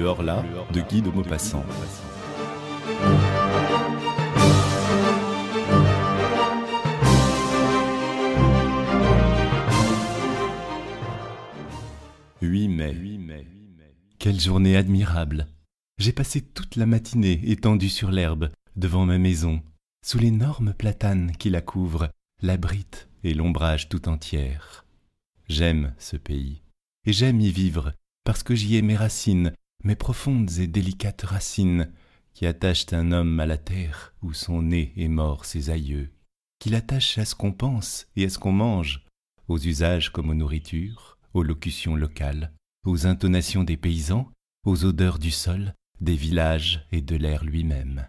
Horla de Guy de Maupassant. « 8 mai. Quelle journée admirable! J'ai passé toute la matinée étendue sur l'herbe, devant ma maison, sous l'énorme platane qui la couvre, l'abrite et l'ombrage tout entière. J'aime ce pays, et j'aime y vivre, parce que j'y ai mes racines, mes profondes et délicates racines, qui attachent un homme à la terre où sont nés et morts ses aïeux, qui l'attachent à ce qu'on pense et à ce qu'on mange, aux usages comme aux nourritures, aux locutions locales, aux intonations des paysans, aux odeurs du sol, des villages et de l'air lui-même.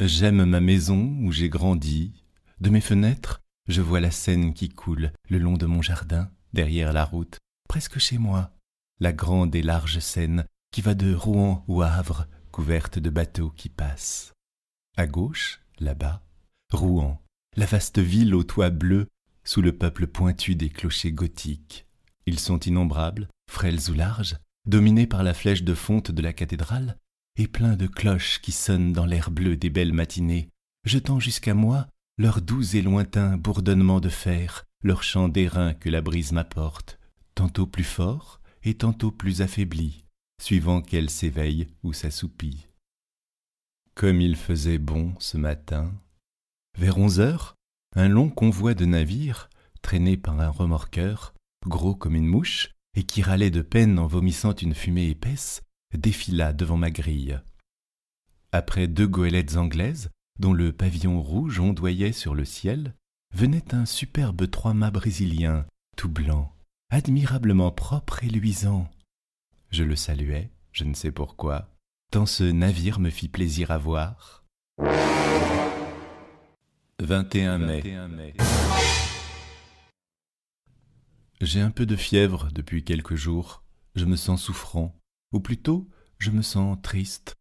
J'aime ma maison où j'ai grandi. De mes fenêtres, je vois la Seine qui coule le long de mon jardin, derrière la route, presque chez moi, la grande et large Seine qui va de Rouen au Havre, couverte de bateaux qui passent. À gauche, là-bas, Rouen, la vaste ville aux toits bleus, sous le peuple pointu des clochers gothiques. Ils sont innombrables, frêles ou larges, dominés par la flèche de fonte de la cathédrale, et pleins de cloches qui sonnent dans l'air bleu des belles matinées, jetant jusqu'à moi leur doux et lointain bourdonnement de fer, leur chant d'airain que la brise m'apporte, tantôt plus fort et tantôt plus affaibli, suivant qu'elle s'éveille ou s'assoupit. Comme il faisait bon ce matin. Vers 11 heures, un long convoi de navires, traîné par un remorqueur, gros comme une mouche, et qui râlait de peine en vomissant une fumée épaisse, défila devant ma grille. Après 2 goélettes anglaises, dont le pavillon rouge ondoyait sur le ciel, venait un superbe 3-mâts brésilien, tout blanc, admirablement propre et luisant. Je le saluai, je ne sais pourquoi, tant ce navire me fit plaisir à voir. 21 mai. J'ai un peu de fièvre depuis quelques jours, je me sens souffrant, ou plutôt, je me sens triste.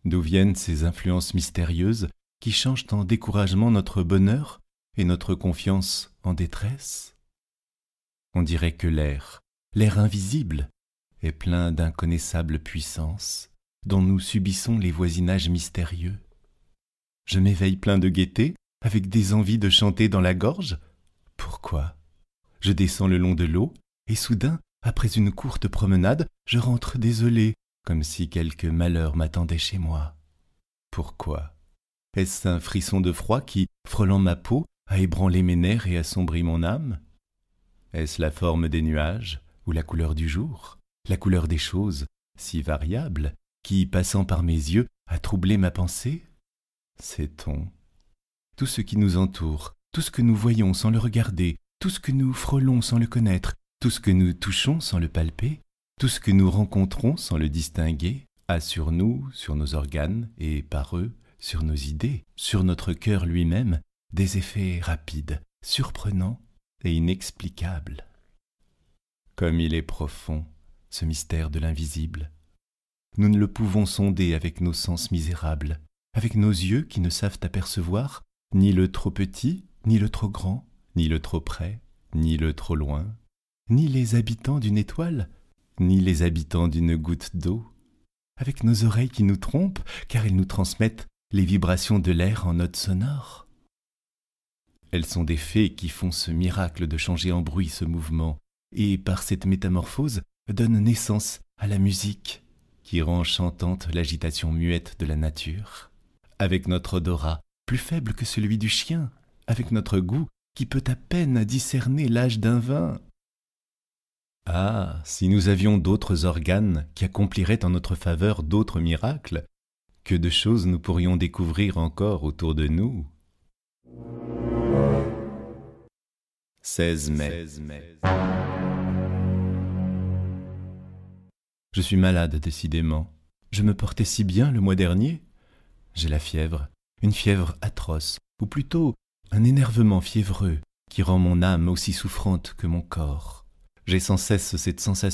D'où viennent ces influences mystérieuses qui changent en découragement notre bonheur et notre confiance en détresse? On dirait que l'air invisible, est plein d'inconnaissables puissances dont nous subissons les voisinages mystérieux. Je m'éveille plein de gaieté, avec des envies de chanter dans la gorge. Pourquoi? Je descends le long de l'eau, et soudain, après une courte promenade, je rentre désolé, comme si quelque malheur m'attendait chez moi. Pourquoi? Est-ce un frisson de froid qui, frôlant ma peau, a ébranlé mes nerfs et assombri mon âme? Est-ce la forme des nuages, ou la couleur du jour, la couleur des choses, si variable, qui, passant par mes yeux, a troublé ma pensée? Sait-on? Tout ce qui nous entoure, tout ce que nous voyons sans le regarder, tout ce que nous frôlons sans le connaître, tout ce que nous touchons sans le palper, tout ce que nous rencontrons sans le distinguer, a sur nous, sur nos organes, et par eux, sur nos idées, sur notre cœur lui-même, des effets rapides, surprenants et inexplicables. Comme il est profond, ce mystère de l'invisible. Nous ne le pouvons sonder avec nos sens misérables, avec nos yeux qui ne savent apercevoir ni le trop petit, ni le trop grand, ni le trop près, ni le trop loin, ni les habitants d'une étoile, ni les habitants d'une goutte d'eau, avec nos oreilles qui nous trompent, car elles nous transmettent les vibrations de l'air en notes sonores. Elles sont des fées qui font ce miracle de changer en bruit ce mouvement, et par cette métamorphose donnent naissance à la musique, qui rend chantante l'agitation muette de la nature. Avec notre odorat, plus faible que celui du chien, avec notre goût, qui peut à peine discerner l'âge d'un vin. Ah, si nous avions d'autres organes qui accompliraient en notre faveur d'autres miracles, que de choses nous pourrions découvrir encore autour de nous. 16 mai. Je suis malade décidément. Je me portais si bien le mois dernier. J'ai la fièvre, une fièvre atroce, ou plutôt un énervement fiévreux qui rend mon âme aussi souffrante que mon corps. J'ai sans cesse cette sensation